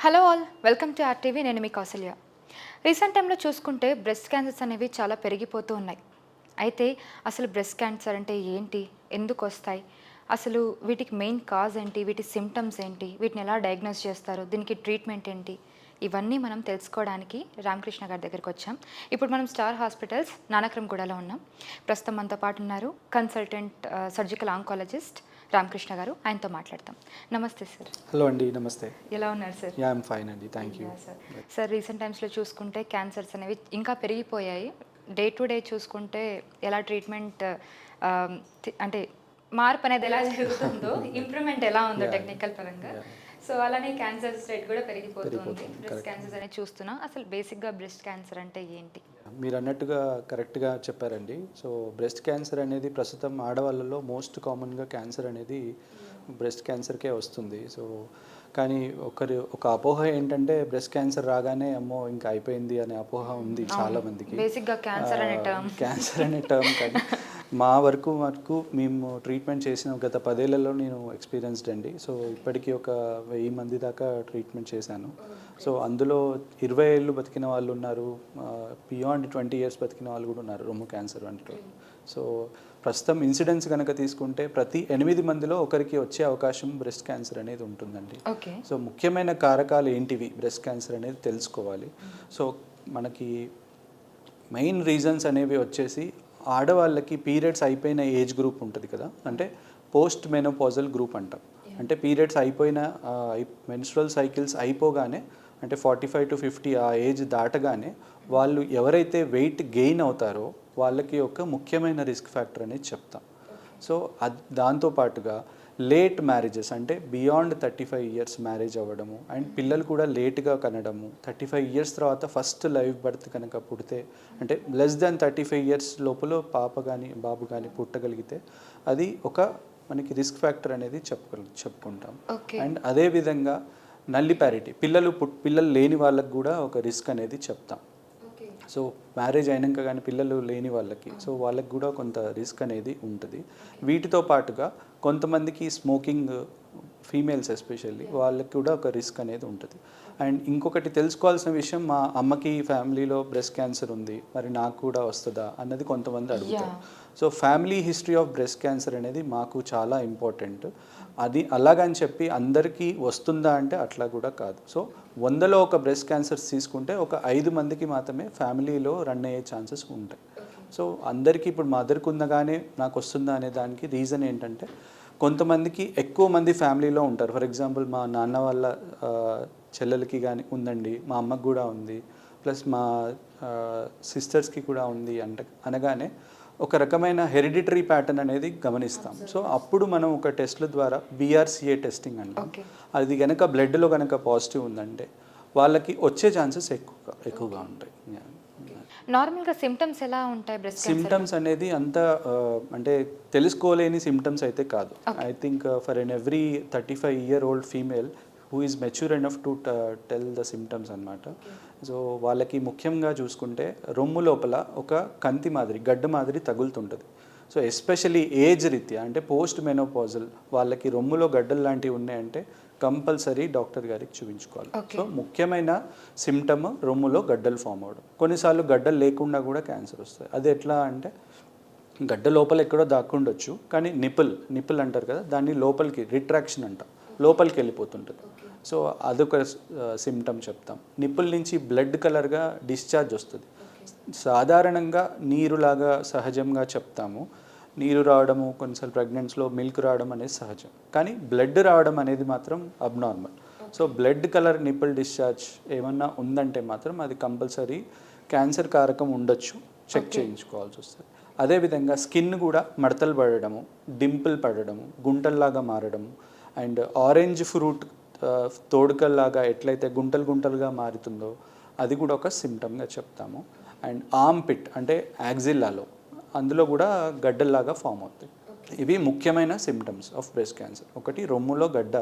Hello all, welcome to RTV. నేను మీ Kaushalya. Recent టైంలో చూసుకుంటే బ్రెస్ట్ క్యాన్సర్స్ అనేవి చాలా పెరిగిపోతూ ఉన్నాయి. అయితే అసలు బ్రెస్ట్ క్యాన్సర్ అంటే ఏంటి, ఎందుకు వస్తాయి, అసలు వీటికి మెయిన్ కాజ్ ఏంటి, వీటి సిమ్టమ్స్ ఏంటి, వీటిని ఎలా డయాగ్నోస్ చేస్తారు, దీనికి ట్రీట్మెంట్ ఏంటి, ఇవన్నీ మనం తెలుసుకోవడానికి రామకృష్ణ గారి దగ్గరికి వచ్చాం. ఇప్పుడు మనం స్టార్ హాస్పిటల్స్ నానక్రమ్గూడలో ఉన్నాం. ప్రస్తుతం మనతో పాటు ఉన్నారు కన్సల్టెంట్ సర్జికల్ ఆంకాలజిస్ట్ రామకృష్ణ గారు. ఆయనతో మాట్లాడతాం. నమస్తే సార్. హలో అండి, నమస్తే. ఎలా ఉన్నారు సార్? యా, ఐమ్ ఫైన్ అండి, థ్యాంక్ యూ. సార్, రీసెంట్ టైమ్స్లో చూసుకుంటే క్యాన్సర్స్ అనేవి ఇంకా పెరిగిపోయాయి. డే టు డే చూసుకుంటే ఎలా ట్రీట్మెంట్ అంటే మార్పు అనేది ఎలా జరుగుతుందో, ఇంప్రూవ్మెంట్ ఎలా ఉందో టెక్నికల్ పరంగా, సో అలానే క్యాన్సర్స్ రేట్ కూడా పెరిగిపోతుంది. బ్రెస్ట్ క్యాన్సర్స్ అనేది చూస్తున్నాం. అసలు బేసిక్గా బ్రెస్ట్ క్యాన్సర్ అంటే ఏంటి? మీరు అన్నట్టుగా కరెక్ట్గా చెప్పారండి. సో బ్రెస్ట్ క్యాన్సర్ అనేది ప్రస్తుతం ఆడవాళ్ళలో మోస్ట్ కామన్గా క్యాన్సర్ అనేది బ్రెస్ట్ క్యాన్సర్కే వస్తుంది. సో కానీ ఒక అపోహ ఏంటంటే బ్రెస్ట్ క్యాన్సర్ రాగానే అమ్మో ఇంకా అయిపోయింది అనే అపోహ ఉంది చాలా మందికి. బేసిక్గా క్యాన్సర్ అనే టర్మ్ కానీ మా వరకు మేము ట్రీట్మెంట్ చేసిన గత 10 ఏళ్లలో నేను ఎక్స్పీరియన్స్డ్ అండి. సో ఇప్పటికీ ఒక 1000 మంది దాకా ట్రీట్మెంట్ చేశాను. సో అందులో 20 ఏళ్ళు బతికిన వాళ్ళు ఉన్నారు, బియాండ్ 20 ఇయర్స్ బతికిన వాళ్ళు కూడా ఉన్నారు రొమ్ము క్యాన్సర్ అంటే. సో ప్రస్తుతం ఇన్సిడెన్స్ కనుక తీసుకుంటే ప్రతి 8 మందిలో ఒకరికి వచ్చే అవకాశం బ్రెస్ట్ క్యాన్సర్ అనేది ఉంటుందండి. సో ముఖ్యమైన కారకాలు ఏంటివి బ్రెస్ట్ క్యాన్సర్ అనేది తెలుసుకోవాలి. సో మనకి మెయిన్ రీజన్స్ అనేవి వచ్చేసి ఆడవాళ్ళకి పీరియడ్స్ అయిపోయిన ఏజ్ గ్రూప్ ఉంటుంది కదా, అంటే పోస్ట్ మెనోపాజల్ గ్రూప్ అంటాం. అంటే పీరియడ్స్ అయిపోయిన మెన్స్ట్రువల్ సైకిల్స్ అయిపోగానే, అంటే 45 to 50 ఆ ఏజ్ దాటగానే వాళ్ళు ఎవరైతే వెయిట్ గెయిన్ అవుతారో వాళ్ళకి ఒక ముఖ్యమైన రిస్క్ ఫ్యాక్టర్ అనేది చెప్తాం. సో దాంతోపాటుగా లేట్ మ్యారేజెస్, అంటే బియాండ్ 35 ఇయర్స్ మ్యారేజ్ అవ్వడము, అండ్ పిల్లలు కూడా లేట్గా కనడము, 35 ఇయర్స్ తర్వాత ఫస్ట్ లైవ్ బర్త్ కనుక పుడితే, అంటే లెస్ దాన్ 35 ఇయర్స్ లోపల పాప కానీ బాబు కానీ పుట్టగలిగితే అది ఒక మనకి రిస్క్ ఫ్యాక్టర్ అనేది చెప్పుకుంటాం. అండ్ అదేవిధంగా నల్లిపారిటీ, పిల్లలు లేని వాళ్ళకి కూడా ఒక రిస్క్ అనేది చెప్తాం. సో మ్యారేజ్ అయినాక కానీ పిల్లలు లేని వాళ్ళకి, సో వాళ్ళకి కూడా కొంత రిస్క్ అనేది ఉంటుంది. వీటితో పాటుగా కొంతమందికి స్మోకింగ్, ఫీమేల్స్ ఎస్పెషల్లీ వాళ్ళకి కూడా ఒక రిస్క్ అనేది ఉంటుంది. అండ్ ఇంకొకటి తెలుసుకోవాల్సిన విషయం, మా అమ్మకి ఫ్యామిలీలో బ్రెస్ట్ క్యాన్సర్ ఉంది, మరి నాకు కూడా వస్తుందా అన్నది కొంతమంది అడుగుతారు. So family history of breast cancer అనేది మాకు చాలా ఇంపార్టెంట్. అది అలాగని చెప్పి అందరికీ వస్తుందా అంటే అట్లా కూడా కాదు. సో 100లో ఒక బ్రెస్ట్ క్యాన్సర్స్ తీసుకుంటే ఒక 5 మందికి మాత్రమే ఫ్యామిలీలో రన్ అయ్యే ఛాన్సెస్ ఉంటాయి. సో అందరికీ ఇప్పుడు మా మదర్కి ఉందగానే నాకు వస్తుందా అనే దానికి రీజన్ ఏంటంటే, కొంతమందికి ఎక్కువ మంది ఫ్యామిలీలో ఉంటారు. ఫర్ ఎగ్జాంపుల్ మా నాన్న వాళ్ళ చెల్లెలకి కానీ ఉందండి, మా అమ్మకు కూడా ఉంది, ప్లస్ మా సిస్టర్స్కి కూడా ఉంది అనగానే ఒక రకమైన హెరిడిటరీ ప్యాటర్న్ అనేది గమనిస్తాం. సో అప్పుడు మనం ఒక టెస్ట్ల ద్వారా BRCA టెస్టింగ్ అంటాం. అది కనుక బ్లడ్లో కనుక పాజిటివ్ ఉందంటే వాళ్ళకి వచ్చే ఛాన్సెస్ ఎక్కువగా ఉంటాయి. నార్మల్గా సిమ్టమ్స్ ఎలా ఉంటాయి బ్రెస్ట్ క్యాన్సర్? సిమ్టమ్స్ అనేది అంత అంటే తెలుసుకోలేని సిమ్టమ్స్ అయితే కాదు. I think for every 35-year-old female who is mature enough to tell the symptoms అనమాట. సో వాళ్ళకి ముఖ్యంగా చూసుకుంటే రొమ్ము లోపల ఒక కంతి మాదిరి, గడ్డ మాదిరి తగులుతుంటుంది. సో ఎస్పెషలీ ఏజ్ రీత్యా, అంటే పోస్ట్ మెనోపాజల్ వాళ్ళకి రొమ్ములో గడ్డలు లాంటివి ఉన్నాయంటే కంపల్సరీ డాక్టర్ గారికి చూపించుకోవాలి. సో ముఖ్యమైన సిమ్టమ్ రొమ్ములో గడ్డలు ఫామ్ అవ్వడం. కొన్నిసార్లు గడ్డలు లేకుండా కూడా క్యాన్సర్ వస్తుంది. అది ఎట్లా అంటే, గడ్డ లోపల ఎక్కడో దాక్కుండొచ్చు, కానీ నిప్పుల్ అంటారు కదా, దాన్ని లోపలికి రిట్రాక్షన్ అంటాం, లోపలికి వెళ్ళిపోతుంటుంది. సో అదొక సిమ్టమ్ చెప్తాం. నిప్పుల నుంచి బ్లడ్ కలర్గా డిశ్చార్జ్ వస్తుంది. సాధారణంగా నీరులాగా సహజంగా చెప్తాము, నీరు రావడము, కొన్నిసార్లు ప్రెగ్నెన్సీలో మిల్క్ రావడం అనేది సహజం, కానీ బ్లడ్ రావడం అనేది మాత్రం abnormal. So blood colour nipple discharge ఏమన్నా ఉందంటే మాత్రం అది కంపల్సరీ క్యాన్సర్ కారకం ఉండొచ్చు, చెక్ చేయించుకోవాల్సి వస్తుంది. అదేవిధంగా స్కిన్ కూడా మడతలు పడడము, డింపుల్ పడడము, గుంటల్లాగా మారడము, అండ్ ఆరెంజ్ ఫ్రూట్ తోడుకల్లాగా ఎట్లయితే గుంటలుగా మారుతుందో అది కూడా ఒక సిమ్టమ్గా చెప్తాము. అండ్ ఆర్మ్ పిట్, అంటే యాక్సిల్లాలో అందులో కూడా గడ్డల్లాగా ఫామ్ అవుతాయి. ఇవి ముఖ్యమైన సిమ్టమ్స్ ఆఫ్ బ్రెస్ట్ క్యాన్సర్. ఒకటి రొమ్ములో గడ్డ,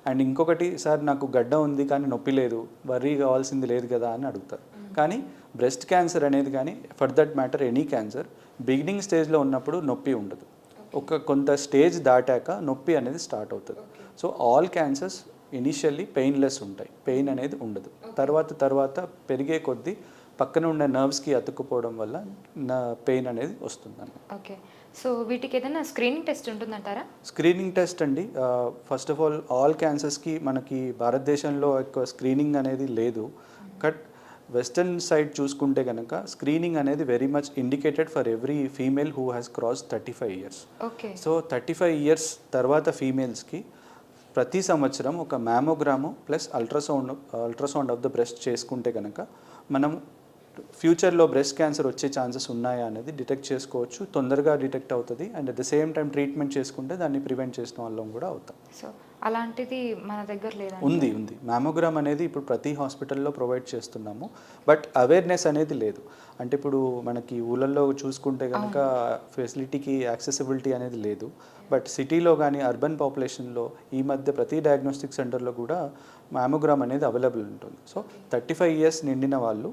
అండ్ ఇంకొకటి సార్ నాకు గడ్డ ఉంది కానీ నొప్పి లేదు, వర్రీ కావాల్సింది లేదు కదా అని అడుగుతారు. కానీ బ్రెస్ట్ క్యాన్సర్ అనేది కానీ, for that matter any cancer, beginning స్టేజ్లో ఉన్నప్పుడు నొప్పి ఉండదు. కొంత స్టేజ్ దాటాక నొప్పి అనేది స్టార్ట్ అవుతుంది. So all cancers initially painless ఉంటాయి, పెయిన్ అనేది ఉండదు. తర్వాత పెరిగే కొద్దీ పక్కన ఉన్న నర్వ్స్కి అతుక్కుపోవడం వల్ల పెయిన్ అనేది వస్తుంది. ఓకే. సో వీటికి ఏదైనా స్క్రీనింగ్ టెస్ట్ ఉంటుందంటారా? స్క్రీనింగ్ టెస్ట్ అండి, ఫస్ట్ ఆఫ్ ఆల్ క్యాన్సర్స్కి మనకి భారతదేశంలో ఎక్కువ స్క్రీనింగ్ అనేది లేదు. బట్ వెస్టర్న్ సైడ్ చూసుకుంటే కనుక స్క్రీనింగ్ అనేది very much indicated for every female who has cross 35 years. Okay. So 35 years తర్వాత ఫీమేల్స్కి ప్రతి సంవత్సరం ఒక mammogram plus ultrasound of the breast చేసుకుంటే కనుక మనం ఫ్యూచర్లో బ్రెస్ట్ క్యాన్సర్ వచ్చే ఛాన్సెస్ ఉన్నాయా అనేది డిటెక్ట్ చేసుకోవచ్చు, తొందరగా డిటెక్ట్ అవుతుంది. And at the same time treatment చేసుకుంటే దాన్ని ప్రివెంట్ చేసిన వాళ్ళం కూడా అవుతాం. సో అలాంటిది మన దగ్గర లేదా? ఉంది. మ్యామోగ్రామ్ అనేది ఇప్పుడు ప్రతి హాస్పిటల్లో ప్రొవైడ్ చేస్తున్నాము. బట్ అవేర్నెస్ అనేది లేదు. అంటే ఇప్పుడు మనకి ఊళ్ళల్లో చూసుకుంటే కనుక ఫెసిలిటీకి యాక్సెసిబిలిటీ అనేది లేదు. బట్ సిటీలో కానీ అర్బన్ పాపులేషన్లో ఈ మధ్య ప్రతి డయాగ్నోస్టిక్ సెంటర్లో కూడా మ్యామోగ్రామ్ అనేది అవైలబుల్ ఉంటుంది. సో 35 years నిండిన వాళ్ళు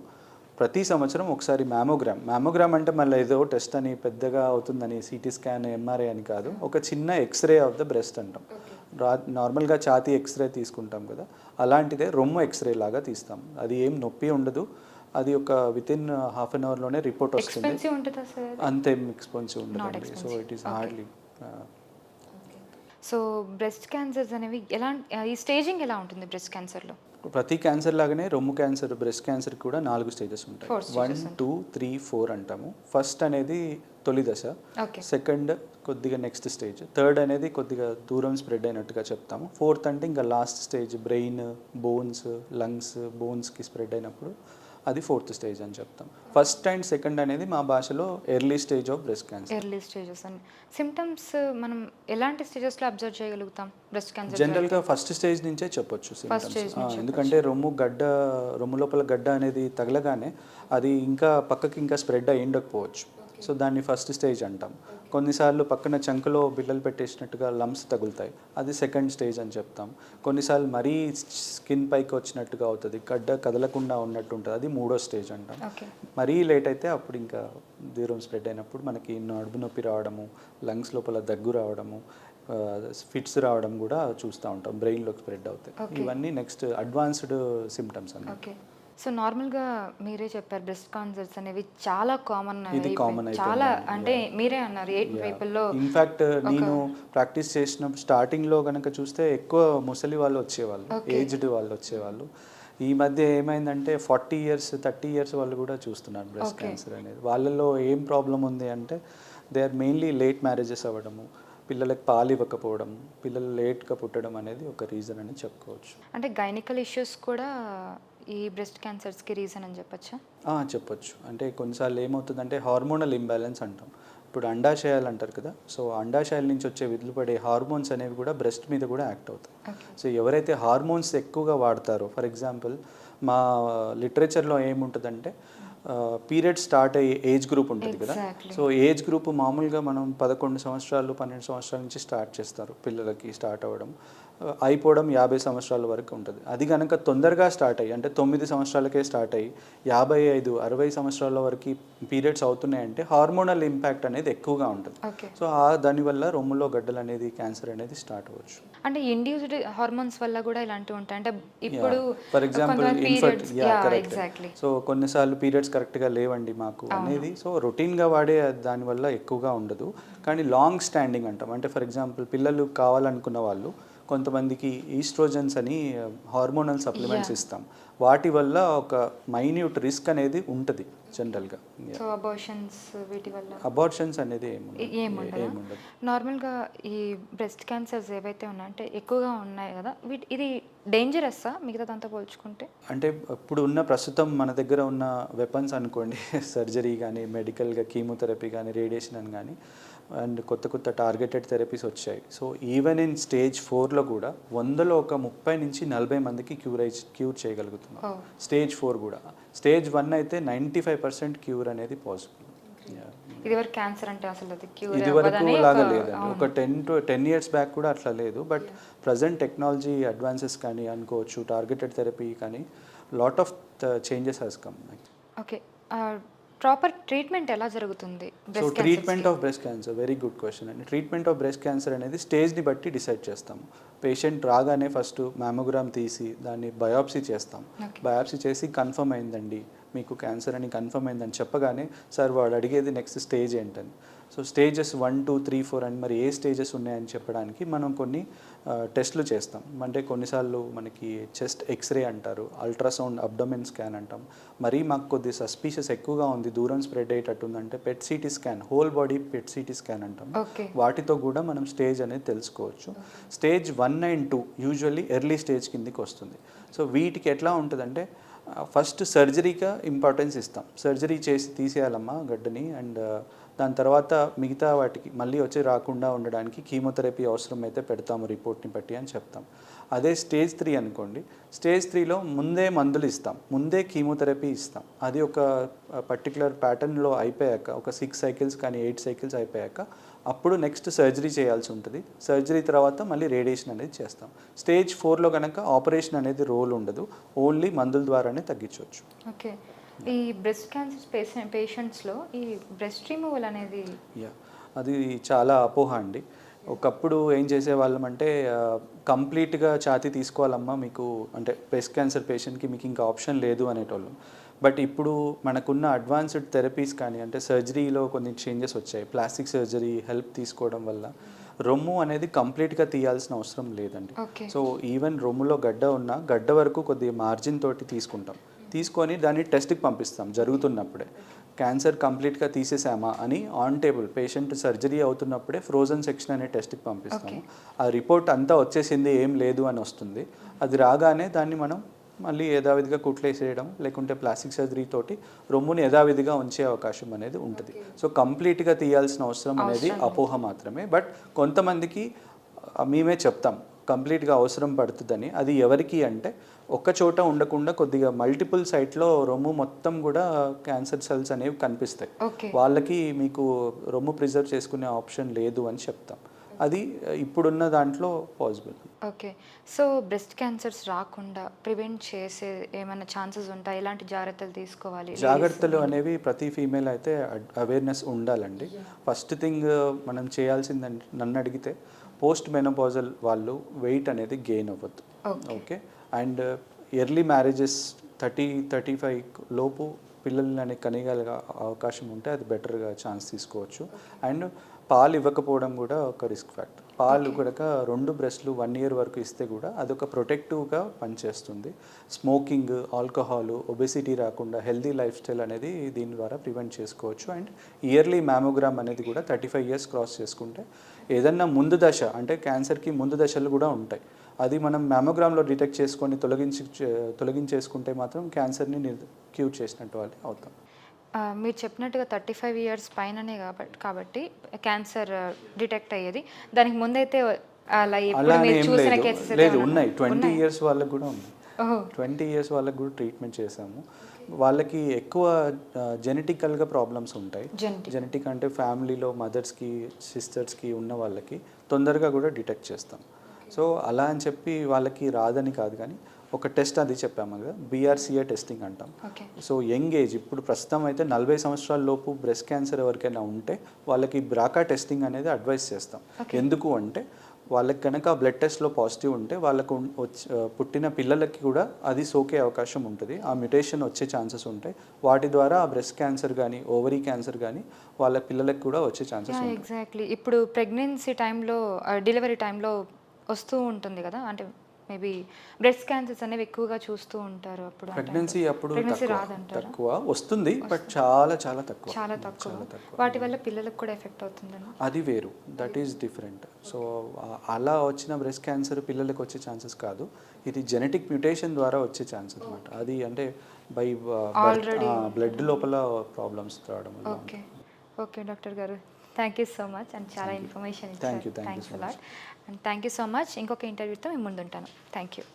ప్రతి సంవత్సరం ఒకసారి మ్యామోగ్రామ్ అంటే మళ్ళీ ఏదో టెస్ట్ అని పెద్దగా అవుతుందని సిటీ స్కాన్ ఎంఆర్ఐ అని కాదు, ఒక చిన్న ఎక్స్రే ఆఫ్ ద బ్రెస్ట్ అంటాం. నార్మల్గా ఛాతీ ఎక్స్రే తీసుకుంటాం కదా, అలాంటిదే రొమ్ము ఎక్స్రే లాగా తీస్తాం. అది ఏం నొప్పి ఉండదు, అది ఒక వితిన్ హాఫ్ అన్ అవర్లోనే రిపోర్ట్ వస్తుంది. అంతేం ఎక్స్పెన్సివ్ ఉండదండి. So it is hardly. So breast cancers అనేవి ఈ స్టేజింగ్ ఎలా ఉంటుంది బ్రెస్ట్ క్యాన్సర్లో? ప్రతి క్యాన్సర్ లాగానే రొమ్ము క్యాన్సర్, బ్రెస్ట్ క్యాన్సర్ కూడా 4 స్టేజెస్ ఉంటాయి. 1, 2, 3, 4 అంటాము. ఫస్ట్ అనేది తొలి దశ, సెకండ్ కొద్దిగా నెక్స్ట్ స్టేజ్, థర్డ్ అనేది కొద్దిగా దూరం స్ప్రెడ్ అయినట్టుగా చెప్తాము, ఫోర్త్ అంటే ఇంకా last stage brain, bones, lungs, బోన్స్కి స్ప్రెడ్ అయినప్పుడు అది ఫోర్త్ స్టేజ్ అని చెప్తాం. ఫస్ట్ అండ్ సెకండ్ అనేది మా భాషలో early stage of breast cancer. Early stages అండి. సిమ్టమ్స్ మనం ఎలాంటి స్టేజెస్లో అబ్జర్వ్ చేయగలుగుతాం బ్రెస్ట్ క్యాన్సర్? జనరల్గా ఫస్ట్ స్టేజ్ నుంచే చెప్పొచ్చు సిమ్టమ్స్. ఎందుకంటే రొమ్ము లోపల గడ్డ అనేది తగలగానే అది ఇంకా పక్కకి ఇంకా స్ప్రెడ్ అయ్యి ఉండకపోవచ్చు. సో దాన్ని ఫస్ట్ స్టేజ్ అంటాం. కొన్నిసార్లు పక్కన చంకలో బిళ్ళలు పెట్టేసినట్టుగా లంప్స్ తగులుతాయి, అది సెకండ్ స్టేజ్ అని చెప్తాం. కొన్నిసార్లు మరీ స్కిన్ పైకి వచ్చినట్టుగా అవుతుంది, గడ్డ కదలకుండా ఉన్నట్టు ఉంటుంది, అది మూడో స్టేజ్ అంటాం. మరీ లేట్ అయితే అప్పుడు ఇంకా దూరం స్ప్రెడ్ అయినప్పుడు మనకి నడుము నొప్పి రావడము, లంగ్స్ లోపల దగ్గు రావడము, ఫిట్స్ రావడం కూడా చూస్తూ ఉంటాం, బ్రెయిన్లోకి స్ప్రెడ్ అవుతాయి. ఇవన్నీ నెక్స్ట్ అడ్వాన్స్డ్ సిమ్టమ్స్ అన్నమాట. సో నార్మల్గా మీరే చెప్పారు బ్రెస్ట్ క్యాన్సర్స్ అనేవి చాలా కామన్, ఇది కామన్ చాలా అంటే మీరే అన్నారు 8 పీపుల్లో. ఇన్ఫ్యాక్ట్ నేను ప్రాక్టీస్ చేసినప్పుడు స్టార్టింగ్లో కనుక చూస్తే ఎక్కువ ముసలి వాళ్ళు వచ్చేవాళ్ళు, ఏజ్డ్ వాళ్ళు వచ్చేవాళ్ళు. ఈ మధ్య ఏమైందంటే 40 years 30 years వాళ్ళు కూడా చూస్తున్నారు బ్రెస్ట్ క్యాన్సర్ అనేది. వాళ్ళల్లో ఏం ప్రాబ్లం ఉంది అంటే they are mainly late marriages అవ్వడము, పిల్లలకు పాలు ఇవ్వకపోవడం, పిల్లలు లేట్గా పుట్టడం అనేది ఒక రీజన్ అని చెప్పుకోవచ్చు. అంటే గైనికల్ ఇష్యూస్ కూడా ఈ బ్రెస్ట్ క్యాన్సర్స్కి రీజన్ అని చెప్పొచ్చా? చెప్పొచ్చు. అంటే కొన్నిసార్లు ఏమవుతుందంటే హార్మోనల్ ఇంబ్యాలెన్స్ అంటాం. ఇప్పుడు అండాశయాలు అంటారు కదా, సో అండాశయాల నుంచి వచ్చే విడుదలపడే హార్మోన్స్ అనేవి కూడా బ్రెస్ట్ మీద కూడా యాక్ట్ అవుతాయి. సో ఎవరైతే హార్మోన్స్ ఎక్కువగా వాడతారో, ఫర్ ఎగ్జాంపుల్ మా లిటరేచర్లో ఏముంటుందంటే పీరియడ్ స్టార్ట్ అయ్యే ఏజ్ గ్రూప్ ఉంటుంది కదా, సో ఏజ్ గ్రూప్ మామూలుగా మనం 11 సంవత్సరాలు 12 సంవత్సరాల నుంచి స్టార్ట్ చేస్తారు పిల్లలకి స్టార్ట్ అవ్వడం, అయిపోవడం 50 సంవత్సరాల వరకు ఉంటుంది. అది కనుక తొందరగా స్టార్ట్ అయ్యి అంటే 9 సంవత్సరాలకే స్టార్ట్ అయ్యి 55 60 సంవత్సరాల వరకు పీరియడ్స్ అవుతున్నాయంటే హార్మోనల్ ఇంపాక్ట్ అనేది ఎక్కువగా ఉంటుంది. సో దానివల్ల రొమ్ములో గడ్డలు అనేది క్యాన్సర్ అనేది స్టార్ట్ అవ్వచ్చు. అంటే ఇండ్యూస్డ్ హార్మోన్స్ వల్ల కూడా ఇలాంటివి ఉంటాయి. అంటే ఇప్పుడు ఫర్ ఎగ్జాంపుల్ ఇన్ఫర్టిలిటీ, సో కొన్నిసార్లు పీరియడ్స్ కరెక్ట్గా లేవండి మాకు అనేది, సో రొటీన్గా వాడే దానివల్ల ఎక్కువగా ఉండదు. కానీ లాంగ్ స్టాండింగ్ అంటాం. అంటే ఫర్ ఎగ్జాంపుల్ పిల్లలు కావాలనుకున్న వాళ్ళు కొంతమందికి ఈస్ట్రోజన్స్ అని హార్మోనల్ సప్లిమెంట్స్ ఇస్తాం, వాటి వల్ల ఒక మైన్యూట్ రిస్క్ అనేది ఉంటుంది జనరల్గా. అబార్షన్స్ అనేది ఏముండదు. నార్మల్గా ఈ బ్రెస్ట్ క్యాన్సర్స్ ఏవైతే ఉన్నాయంటే ఎక్కువగా ఉన్నాయి కదా, ఇది డేంజరస్సా మిగతా దాంతో పోల్చుకుంటే? అంటే ఇప్పుడు ఉన్న ప్రస్తుతం మన దగ్గర ఉన్న వెపన్స్ అనుకోండి, సర్జరీ కానీ మెడికల్గా కీమోథెరపీ కానీ రేడియేషన్ అని కానీ అండ్ కొత్త టార్గెటెడ్ థెరపీస్ వచ్చాయి. సో ఈవెన్ ఇన్ స్టేజ్ 4లో కూడా 100లో ఒక 30 నుంచి 40 మందికి క్యూర్ చేయగలుగుతున్నాం. స్టేజ్ 4 కూడా. స్టేజ్ 1 అయితే 95% క్యూర్ అనేది పాసిబుల్. ఇదివరకు క్యాన్సర్ అంటే అసలు అది క్యూర్ ఇదివరకు లాగా లేదండి, ఒక 10 years బ్యాక్ కూడా అట్లా లేదు. బట్ ప్రజెంట్ టెక్నాలజీ అడ్వాన్సెస్ కానీ అనుకోవచ్చు, టార్గెటెడ్ థెరపీ కానీ lot of changes has come. Okay, proper treatment ఎలా జరుగుతుంది so breast treatment of breast cancer very good question అండి. ట్రీట్మెంట్ ఆఫ్ బ్రెస్ట్ క్యాన్సర్ అనేది స్టేజ్ని బట్టి డిసైడ్ చేస్తాము. పేషెంట్ రాగానే ఫస్ట్ మ్యామోగ్రామ్ తీసి దాన్ని బయాప్సీ చేస్తాం. బయాప్సీ చేసి కన్ఫర్మ్ అయిందండి మీకు క్యాన్సర్ అని కన్ఫర్మ్ అయిందని చెప్పగానే సార్ వాడు అడిగేది నెక్స్ట్ స్టేజ్ ఏంటని. సో స్టేజెస్ 1, 2, 3, 4 అని మరి ఏ స్టేజెస్ ఉన్నాయని చెప్పడానికి మనం కొన్ని టెస్ట్లు చేస్తాం. అంటే కొన్నిసార్లు మనకి చెస్ట్ ఎక్స్రే అంటారు, అల్ట్రాసౌండ్ అబ్డోమెన్ స్కాన్ అంటాం. మరీ మాకు కొద్ది సస్పీషియస్ ఎక్కువగా ఉంది, దూరం స్ప్రెడ్ అయ్యేటట్టు ఉందంటే PET CT scan, whole body PET CT scan అంటాం. వాటితో కూడా మనం స్టేజ్ అనేది తెలుసుకోవచ్చు. Stage 1 and 2 usually early stage కిందికి వస్తుంది. సో వీటికి ఎట్లా ఉంటుందంటే ఫస్ట్ సర్జరీగా ఇంపార్టెన్స్ ఇస్తాం. సర్జరీ చేసి తీసేయాలమ్మా గడ్డని, అండ్ దాని తర్వాత మిగతా వాటికి మళ్ళీ వచ్చి రాకుండా ఉండడానికి కీమోథెరపీ అవసరం అయితే పెడతాము రిపోర్ట్ని బట్టి అని చెప్తాం. అదే స్టేజ్ 3 అనుకోండి, స్టేజ్ 3లో ముందే మందులు ఇస్తాం, ముందే కీమోథెరపీ ఇస్తాం. అది ఒక పర్టికులర్ ప్యాటర్న్లో అయిపోయాక ఒక 6 cycles కానీ 8 cycles అయిపోయాక అప్పుడు నెక్స్ట్ సర్జరీ చేయాల్సి ఉంటుంది. సర్జరీ తర్వాత మళ్ళీ రేడియేషన్ అనేది చేస్తాం. స్టేజ్ 4లో కనుక ఆపరేషన్ అనేది రోల్ ఉండదు, ఓన్లీ మందుల ద్వారానే తగ్గించవచ్చు. ఓకే. ఈ బ్రెస్ట్ క్యాన్సర్ పేషెంట్స్లో ఈ బ్రెస్ట్ రిమూవల్ అనేది అది చాలా అపోహ అండి. ఒకప్పుడు ఏం చేసేవాళ్ళం అంటే కంప్లీట్గా ఛాతీ తీసుకోవాలమ్మా మీకు, అంటే బ్రెస్ట్ క్యాన్సర్ పేషెంట్కి మీకు ఇంకా ఆప్షన్ లేదు అనేటోళ్ళం. బట్ ఇప్పుడు మనకున్న అడ్వాన్స్డ్ థెరపీస్ కానీ, అంటే సర్జరీలో కొన్ని చేంజెస్ వచ్చాయి. ప్లాస్టిక్ సర్జరీ హెల్ప్ తీసుకోవడం వల్ల రొమ్ము అనేది కంప్లీట్గా తీయాల్సిన అవసరం లేదండి. సో ఈవెన్ రొమ్ములో గడ్డ ఉన్న గడ్డ వరకు కొద్దిగా మార్జిన్ తోటి తీసుకొని దాన్ని టెస్ట్కి పంపిస్తాం జరుగుతున్నప్పుడే. క్యాన్సర్ కంప్లీట్గా తీసేసామా అని ఆన్ టేబుల్ పేషెంట్ సర్జరీ అవుతున్నప్పుడే ఫ్రోజన్ సెక్షన్ అనే టెస్ట్కి పంపిస్తాము. ఆ రిపోర్ట్ అంతా వచ్చేసింది, ఏం లేదు అని వస్తుంది. అది రాగానే దాన్ని మనం మళ్ళీ యథావిధిగా కుట్లేసేయడం, లేకుంటే ప్లాస్టిక్ సర్జరీ తోటి రొమ్ముని యథావిధిగా ఉంచే అవకాశం అనేది ఉంటుంది. సో కంప్లీట్గా తీయాల్సిన అవసరం అనేది అపోహ మాత్రమే. బట్ కొంతమందికి మేమే చెప్తాం కంప్లీట్గా అవసరం పడుతుందని. అది ఎవరికి అంటే ఒక్క చోట ఉండకుండా కొద్దిగా మల్టిపుల్ సైట్లో రొమ్ము మొత్తం కూడా క్యాన్సర్ సెల్స్ అనేవి కనిపిస్తాయి. వాళ్ళకి మీకు రొమ్ము ప్రిజర్వ్ చేసుకునే ఆప్షన్ లేదు అని చెప్తాం. అది ఇప్పుడున్న దాంట్లో possible. Okay. So breast cancers రాకుండా ప్రివెంట్ చేసే ఏమైనా ఛాన్సెస్ ఉంటాయి? ఎలాంటి జాగ్రత్తలు తీసుకోవాలి? జాగ్రత్తలు అనేవి ప్రతి ఫీమేల్ అయితే అవేర్నెస్ ఉండాలండి. ఫస్ట్ థింగ్ మనం చేయాల్సిందంటే నన్ను అడిగితే పోస్ట్ మెనోపాజల్ వాళ్ళు వెయిట్ అనేది గెయిన్ అవ్వద్దు. ఓకే. అండ్ ఎర్లీ మ్యారేజెస్ 30-35 లోపు పిల్లల్ని కనగల అవకాశం ఉంటే అది బెటర్గా ఛాన్స్ తీసుకోవచ్చు. అండ్ పాలు ఇవ్వకపోవడం కూడా ఒక రిస్క్ ఫ్యాక్టర్. పాలు కనుక 2 బ్రెస్ట్లు 1 year వరకు ఇస్తే కూడా అదొక ప్రొటెక్టివ్గా పనిచేస్తుంది. స్మోకింగ్, ఆల్కహాల్, ఒబెసిటీ రాకుండా హెల్దీ లైఫ్ స్టైల్ అనేది దీని ద్వారా ప్రివెంట్ చేసుకోవచ్చు. అండ్ ఇయర్లీ మ్యామోగ్రామ్ అనేది కూడా 35 years క్రాస్ చేసుకుంటే ఏదన్నా ముందు దశ, అంటే క్యాన్సర్కి ముందు దశలు కూడా ఉంటాయి, అది మనం మ్యామోగ్రామ్లో డిటెక్ట్ చేసుకొని తొలగించేసుకుంటే మాత్రం క్యాన్సర్ని క్యూర్ చేసినట్టు వాళ్ళు అవుతాం. మీరు చెప్పినట్టుగా 35 years పైననే కాబట్టి క్యాన్సర్ డిటెక్ట్ అయ్యేది. దానికి ముందైతే అలా ఎప్పుడు మీరు చూసిన కేసెస్ లేదు, ఉన్నాయి. 20 years వాళ్ళకి కూడా ఉన్నాయి. 20 years వాళ్ళకి కూడా ట్రీట్మెంట్ చేసాము. వాళ్ళకి ఎక్కువ జెనెటికల్గా ప్రాబ్లమ్స్ ఉంటాయి. జెనెటిక్ అంటే ఫ్యామిలీలో మదర్స్కి, సిస్టర్స్కి ఉన్న వాళ్ళకి తొందరగా కూడా డిటెక్ట్ చేస్తాం. సో అలా అని చెప్పి వాళ్ళకి రాదని కాదు, కానీ ఒక టెస్ట్ అది చెప్పాము కదా, BRCA టెస్టింగ్ అంటాం. సో యంగ్ ఏజ్, ఇప్పుడు ప్రస్తుతం అయితే 40 సంవత్సరాల లోపు బ్రెస్ట్ క్యాన్సర్ ఎవరికైనా ఉంటే వాళ్ళకి బ్రాకా టెస్టింగ్ అనేది అడ్వైస్ చేస్తాం. ఎందుకు అంటే వాళ్ళకి కనుక బ్లడ్ టెస్ట్లో పాజిటివ్ ఉంటే వాళ్ళకు పుట్టిన పిల్లలకి కూడా అది సోకే అవకాశం ఉంటుంది, ఆ మ్యుటేషన్ వచ్చే ఛాన్సెస్ ఉంటాయి. వాటి ద్వారా ఆ బ్రెస్ట్ క్యాన్సర్ కానీ ఓవరీ క్యాన్సర్ కానీ వాళ్ళ పిల్లలకి కూడా వచ్చే ఛాన్సెస్ ఉంటాయి. ఎగ్జాక్ట్లీ. ఇప్పుడు ప్రెగ్నెన్సీ టైంలో, డెలివరీ టైంలో వస్తూ ఉంటుంది కదా, అంటే మేబీ బ్రెస్ట్ క్యాన్సర్స్ అనేవి ఎక్కువగా చూస్తూ ఉంటారు. అప్పుడు ప్రెగ్నెన్సీ అప్పుడు తక్కువ వస్తుంది, బట్ చాలా చాలా తక్కువ. వాటి వల్ల పిల్లలకు కూడా ఎఫెక్ట్ అవుతుందండి. అది వేరు, దట్ ఈస్ డిఫరెంట్. సో అలా వచ్చిన బ్రెస్ట్ క్యాన్సర్ పిల్లలకు వచ్చే ఛాన్సెస్ కాదు, ఇది జెనెటిక్ మ్యుటేషన్ ద్వారా వచ్చే ఛాన్సెస్ అనమాట. అది అంటే బై బ్లడ్ లోపల ప్రాబ్లమ్స్ రావడం వల్ల. ఓకే డాక్టర్ గారు, thank you so much. And చాలా ఇన్ఫర్మేషన్ ఇచ్చారు. Thanks a lot. And thank you so much. ఇంకొక ఇంటర్వ్యూతో మేము ముందుంటాను. Thank you.